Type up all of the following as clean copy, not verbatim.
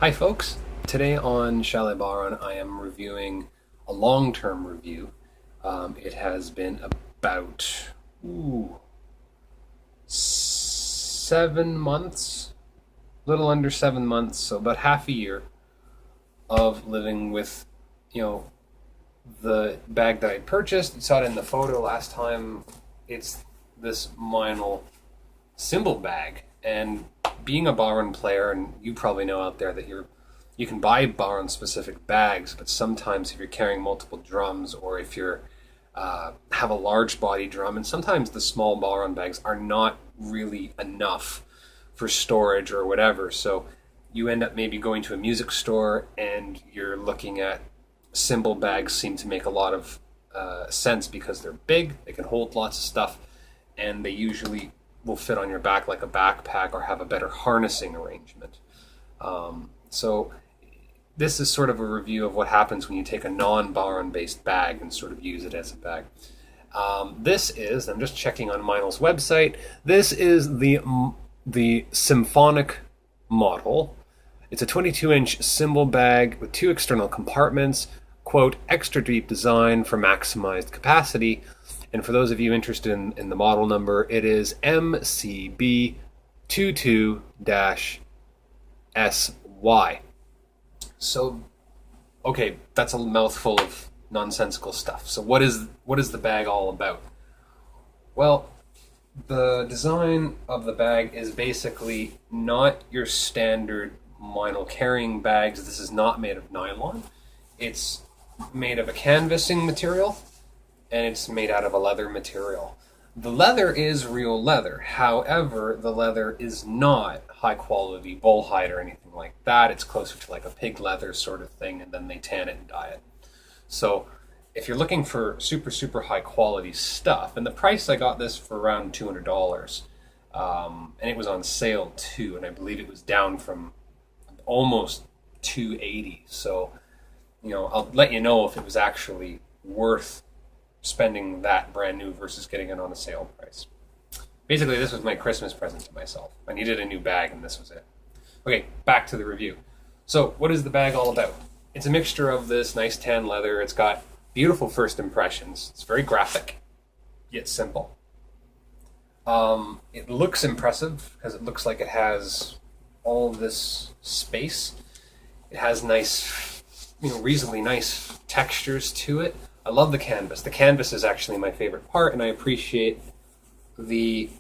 Hi folks, today on Shallibodhran I am reviewing a long-term review. It has been about 7 months, a little under 7 months, so about half a year of living with, the bag that I purchased. You saw it in the photo last time. It's this Meinl Cymbal bag, and being a bodhran player, and you probably know out there that you can buy bodhran specific bags, but sometimes if you're carrying multiple drums, or if you're have a large body drum, and sometimes the small bodhran bags are not really enough for storage or whatever, so you end up maybe going to a music store and you're looking at cymbal bags. Seem to make a lot of sense because they're big, they can hold lots of stuff, and they usually will fit on your back like a backpack or have a better harnessing arrangement. So this is sort of a review of what happens when you take a non-bodhran based bag and sort of use it as a bag. This is, I'm just checking on Meinl's website, this is the symphonic model. It's a 22-inch cymbal bag with two external compartments, quote, extra deep design for maximized capacity. And for those of you interested in the model number, it is MCB22-SY. So, okay, that's a mouthful of nonsensical stuff. So what is the bag all about? Well, the design of the bag is basically not your standard Meinl carrying bags. This is not made of nylon. It's made of a canvassing material, and it's made out of a leather material. The leather is real leather. However, the leather is not high quality bull hide or anything like that. It's closer to like a pig leather sort of thing, and then they tan it and dye it. So if you're looking for super, super high quality stuff, and the price I got this for around $200, and it was on sale too, and I believe it was down from almost $280. So, I'll let you know if it was actually worth spending that brand new versus getting it on a sale price. Basically, this was my Christmas present to myself. I needed a new bag, and this was it. Okay, back to the review. So, what is the bag all about? It's a mixture of this nice tan leather. It's got beautiful first impressions. It's very graphic, yet simple. It looks impressive because it looks like it has all this space. It has nice, reasonably nice textures to it. I love the canvas. The canvas is actually my favorite part, and I appreciate the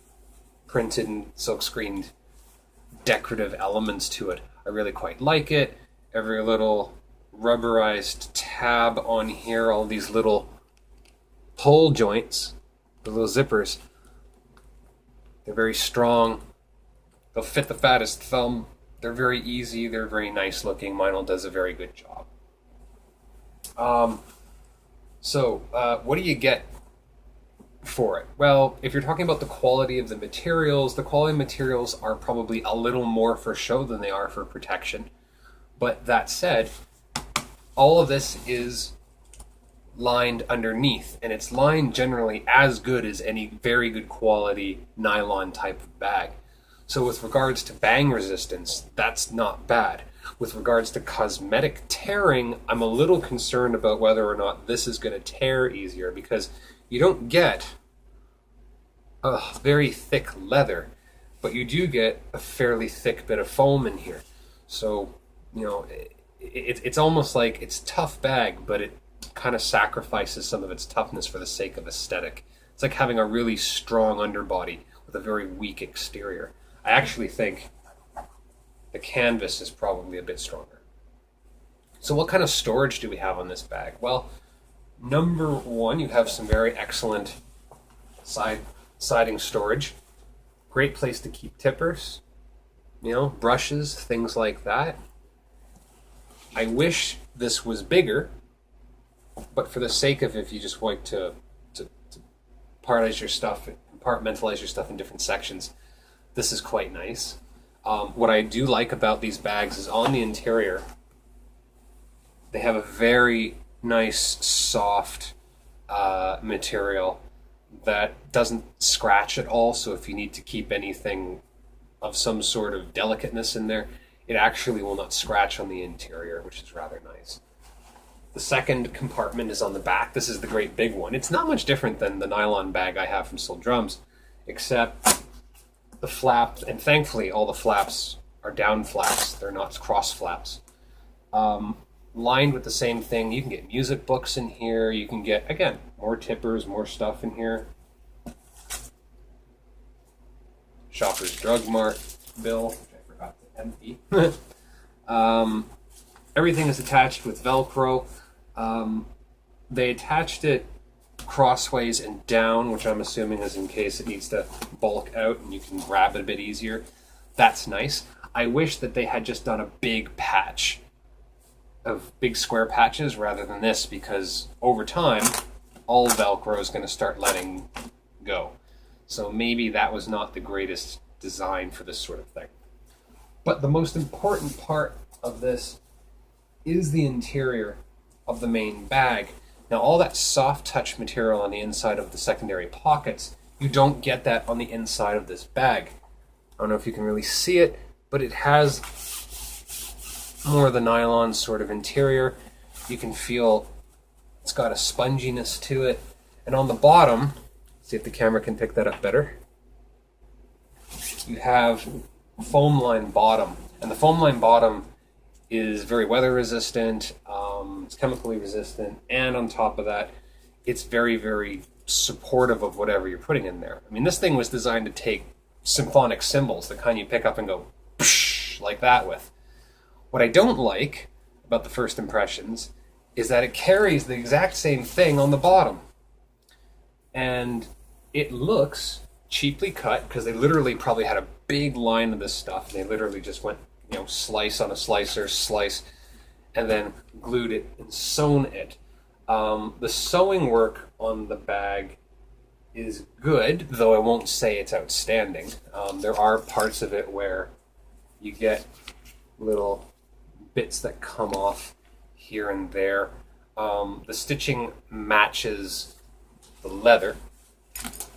printed and silk-screened decorative elements to it. I really quite like it. Every little rubberized tab on here, all these little hole joints, the little zippers, they're very strong. They'll fit the fattest thumb. They're very easy. They're very nice looking. Meinl does a very good job. So what do you get for it? Well, if you're talking about the quality of the materials are probably a little more for show than they are for protection. But that said, all of this is lined underneath, and it's lined generally as good as any very good quality nylon type of bag. So with regards to bang resistance, that's not bad. With regards to cosmetic tearing, I'm a little concerned about whether or not this is going to tear easier, because you don't get a very thick leather, but you do get a fairly thick bit of foam in here. So, it's almost like it's a tough bag, but it kind of sacrifices some of its toughness for the sake of aesthetic. It's like having a really strong underbody with a very weak exterior. I actually think the canvas is probably a bit stronger. So what kind of storage do we have on this bag? Well, number one, you have some very excellent siding storage. Great place to keep tippers, brushes, things like that. I wish this was bigger, but for the sake of if you just want to compartmentalize your stuff in different sections, this is quite nice. What I do like about these bags is on the interior, they have a very nice, soft material that doesn't scratch at all. So if you need to keep anything of some sort of delicateness in there, it actually will not scratch on the interior, which is rather nice. The second compartment is on the back. This is the great big one. It's not much different than the nylon bag I have from Soul Drums, except the flaps, and thankfully all the flaps are down flaps. They're not cross flaps. Lined with the same thing. You can get music books in here. You can get, again, more tippers, more stuff in here. Shoppers Drug Mart bill, which I forgot to empty. Everything is attached with Velcro. They attached it crossways and down, which I'm assuming is in case it needs to bulk out and you can grab it a bit easier. That's nice. I wish that they had just done a big patch of big square patches rather than this, because over time all Velcro is going to start letting go. So maybe that was not the greatest design for this sort of thing. But the most important part of this is the interior of the main bag. Now, all that soft touch material on the inside of the secondary pockets, you don't get that on the inside of this bag. I don't know if you can really see it, but it has more of the nylon sort of interior. You can feel it's got a sponginess to it. And on the bottom, see if the camera can pick that up better, you have a foam line bottom. And the foam line bottom is very weather resistant, it's chemically resistant, and on top of that, it's very, very supportive of whatever you're putting in there. I mean, this thing was designed to take symphonic cymbals, the kind you pick up and go psh, like that with. What I don't like about the first impressions is that it carries the exact same thing on the bottom. And it looks cheaply cut, because they literally probably had a big line of this stuff, and they literally just went, slice on a slicer, slice, and then glued it and sewn it. The sewing work on the bag is good, though I won't say it's outstanding. There are parts of it where you get little bits that come off here and there. The stitching matches the leather,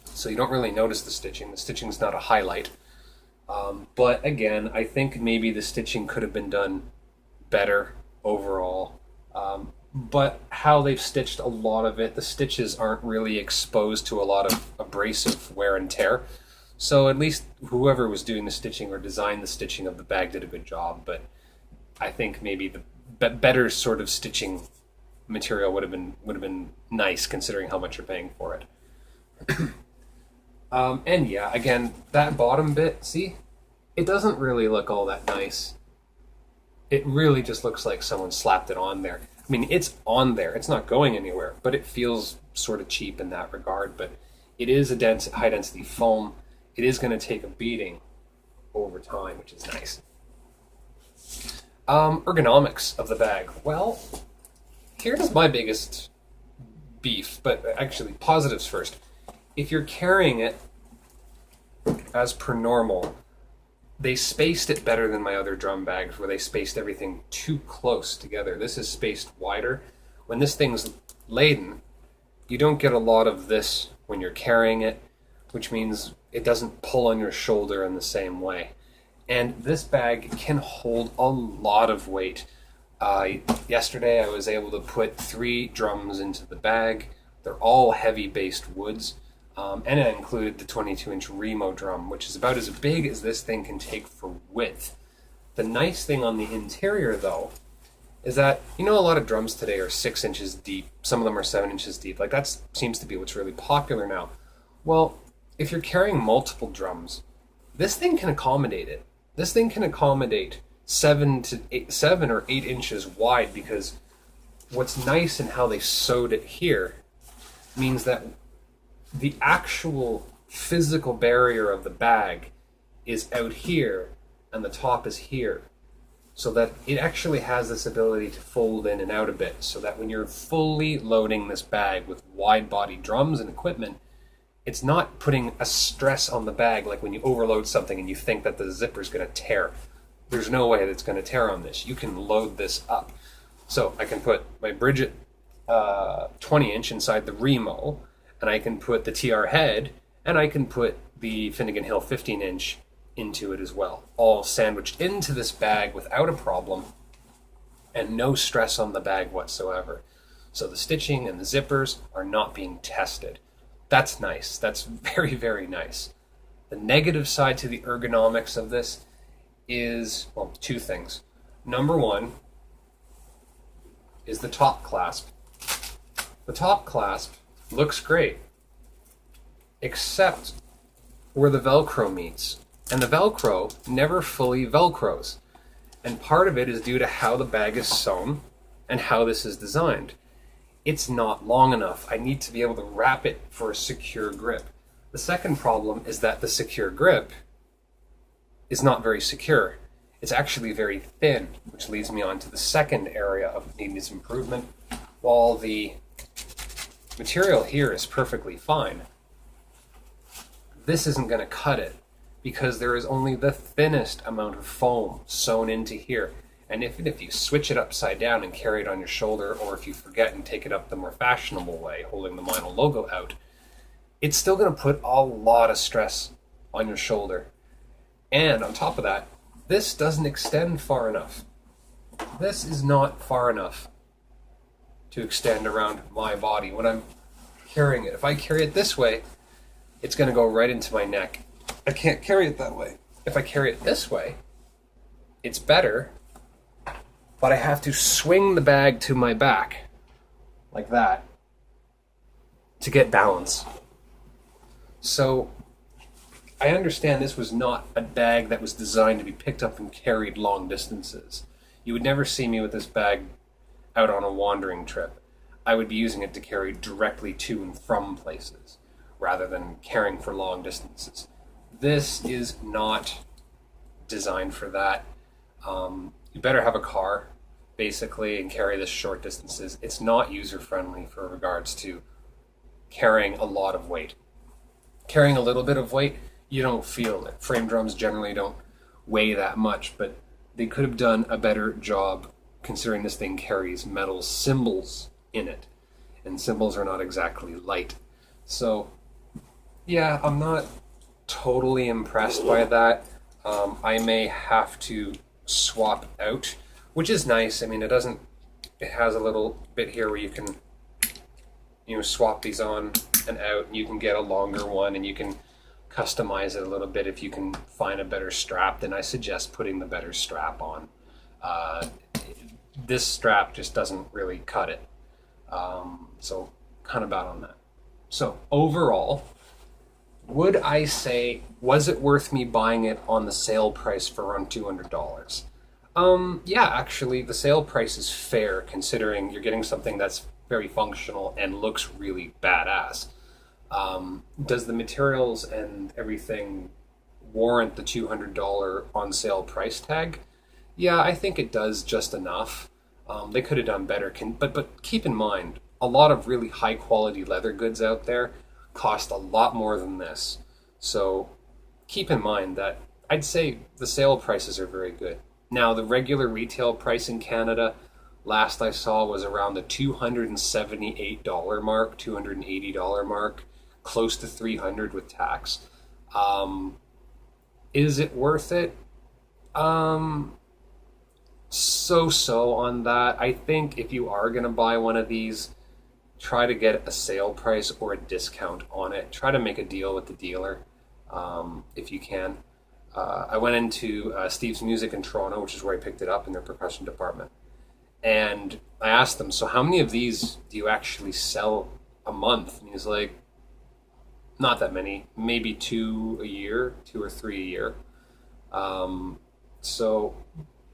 so you don't really notice the stitching. The stitching's not a highlight. But again, I think maybe the stitching could have been done better overall. But how they've stitched a lot of it, the stitches aren't really exposed to a lot of abrasive wear and tear. So at least whoever was doing the stitching or designed the stitching of the bag did a good job. But I think maybe the better sort of stitching material would have been nice, considering how much you're paying for it. And yeah, again, that bottom bit, see, it doesn't really look all that nice. It really just looks like someone slapped it on there. I mean, it's on there, it's not going anywhere, but it feels sort of cheap in that regard. But it is a high density foam. It is going to take a beating over time, which is nice. Ergonomics of the bag. Well, here's my biggest beef, but actually positives first. If you're carrying it as per normal, they spaced it better than my other drum bags, where they spaced everything too close together. This is spaced wider. When this thing's laden, you don't get a lot of this when you're carrying it, which means it doesn't pull on your shoulder in the same way. And this bag can hold a lot of weight. Yesterday I was able to put 3 drums into the bag. They're all heavy-based woods. And it included the 22-inch Remo drum, which is about as big as this thing can take for width. The nice thing on the interior, though, is that, a lot of drums today are 6 inches deep. Some of them are 7 inches deep. Like, that seems to be what's really popular now. Well, if you're carrying multiple drums, this thing can accommodate it. This thing can accommodate 7 or 8 inches wide, because what's nice in how they sewed it here means that the actual physical barrier of the bag is out here and the top is here, so that it actually has this ability to fold in and out a bit, so that when you're fully loading this bag with wide body drums and equipment, it's not putting a stress on the bag like when you overload something and you think that the zipper's going to tear. There's no way that it's going to tear on this. You can load this up. So I can put my Bridget 20-inch inside the Remo, and I can put the TR head, and I can put the Finnegan Hill 15-inch into it as well, all sandwiched into this bag without a problem, and no stress on the bag whatsoever. So the stitching and the zippers are not being tested. That's nice. That's very, very nice. The negative side to the ergonomics of this is, well, two things. Number one is the top clasp. The top clasp looks great, except where the Velcro meets. And the Velcro never fully Velcros. And part of it is due to how the bag is sewn and how this is designed. It's not long enough. I need to be able to wrap it for a secure grip. The second problem is that the secure grip is not very secure. It's actually very thin, which leads me on to the second area of needing improvement. While the material here is perfectly fine, this isn't going to cut it because there is only the thinnest amount of foam sewn into here. And if you switch it upside down and carry it on your shoulder, or if you forget and take it up the more fashionable way, holding the Meinl logo out, it's still going to put a lot of stress on your shoulder. And on top of that, this doesn't extend far enough. This is not far enough to extend around my body when I'm carrying it. If I carry it this way, it's going to go right into my neck. I can't carry it that way. If I carry it this way, it's better, but I have to swing the bag to my back, like that, to get balance. So, I understand this was not a bag that was designed to be picked up and carried long distances. You would never see me with this bag out on a wandering trip. I would be using it to carry directly to and from places, rather than carrying for long distances. This is not designed for that. You better have a car, basically, and carry this short distances. It's not user-friendly for regards to carrying a lot of weight. Carrying a little bit of weight, you don't feel it. Frame drums generally don't weigh that much, but they could have done a better job considering this thing carries metal cymbals in it. And cymbals are not exactly light. So, yeah, I'm not totally impressed by that. I may have to swap out, which is nice. I mean, it has a little bit here where you can, swap these on and out, and you can get a longer one, and you can customize it a little bit if you can find a better strap. Then I suggest putting the better strap on. This strap just doesn't really cut it. So kind of bad on that. So overall, would I say, was it worth me buying it on the sale price for around $200? Yeah, actually, the sale price is fair considering you're getting something that's very functional and looks really badass. Does the materials and everything warrant the $200 on sale price tag? Yeah, I think it does just enough. They could have done better, but keep in mind, a lot of really high quality leather goods out there cost a lot more than this. So keep in mind that I'd say the sale prices are very good. Now, the regular retail price in Canada, last I saw, was around the $278 mark, $280 mark, close to $300 with tax. Is it worth it? So on that. I think if you are going to buy one of these, try to get a sale price or a discount on it. Try to make a deal with the dealer if you can. I went into Steve's Music in Toronto, which is where I picked it up in their percussion department. And I asked them, so how many of these do you actually sell a month? And he's like, not that many, maybe 2 a year, 2 or 3 a year. So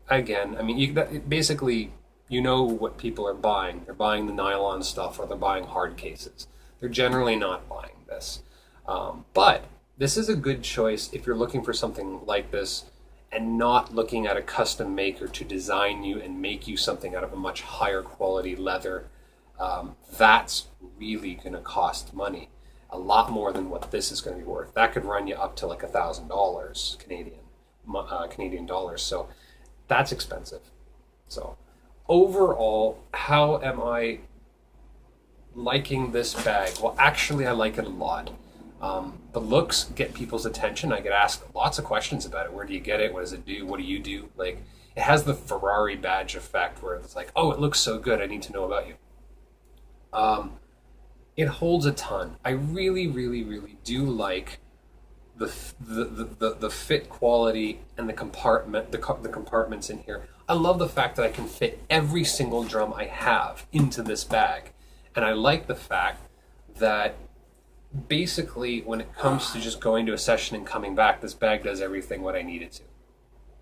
again, I mean, basically, you know what people are buying. They're buying the nylon stuff or they're buying hard cases. They're generally not buying this. But this is a good choice if you're looking for something like this and not looking at a custom maker to design you and make you something out of a much higher quality leather. That's really going to cost money. A lot more than what this is going to be worth. That could run you up to like $1,000 Canadian dollars. So that's expensive. So overall, how am I liking this bag? Well, actually, I like it a lot. The looks get people's attention. I get asked lots of questions about it. Where do you get it? What does it do? What do you do? Like, it has the Ferrari badge effect where it's like, oh, it looks so good. I need to know about you. It holds a ton. I really, really, really do like the fit quality and the compartments in here. I love the fact that I can fit every single drum I have into this bag, and I like the fact that basically when it comes to just going to a session and coming back, this bag does everything what I need it to.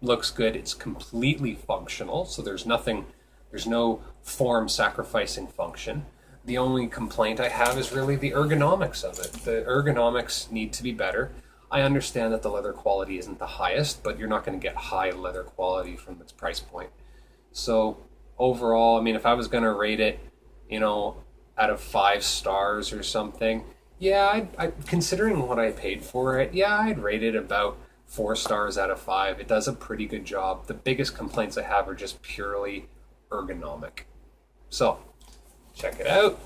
Looks good. It's completely functional, so there's no form sacrificing function. The only complaint I have is really the ergonomics of it. The ergonomics need to be better. I understand that the leather quality isn't the highest, but you're not going to get high leather quality from its price point. So overall, I mean, if I was going to rate it, out of 5 stars or something, yeah, I considering what I paid for it, yeah, I'd rate it about 4 stars out of 5. It does a pretty good job. The biggest complaints I have are just purely ergonomic. So, check it out.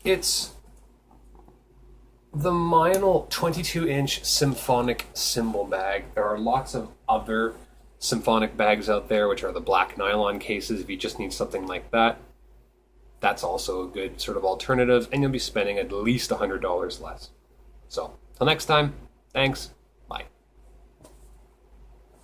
It's the Meinl 22-inch symphonic cymbal bag. There are lots of other symphonic bags out there, which are the black nylon cases. If you just need something like that, that's also a good sort of alternative, and you'll be spending at least $100 less. So, till next time, thanks.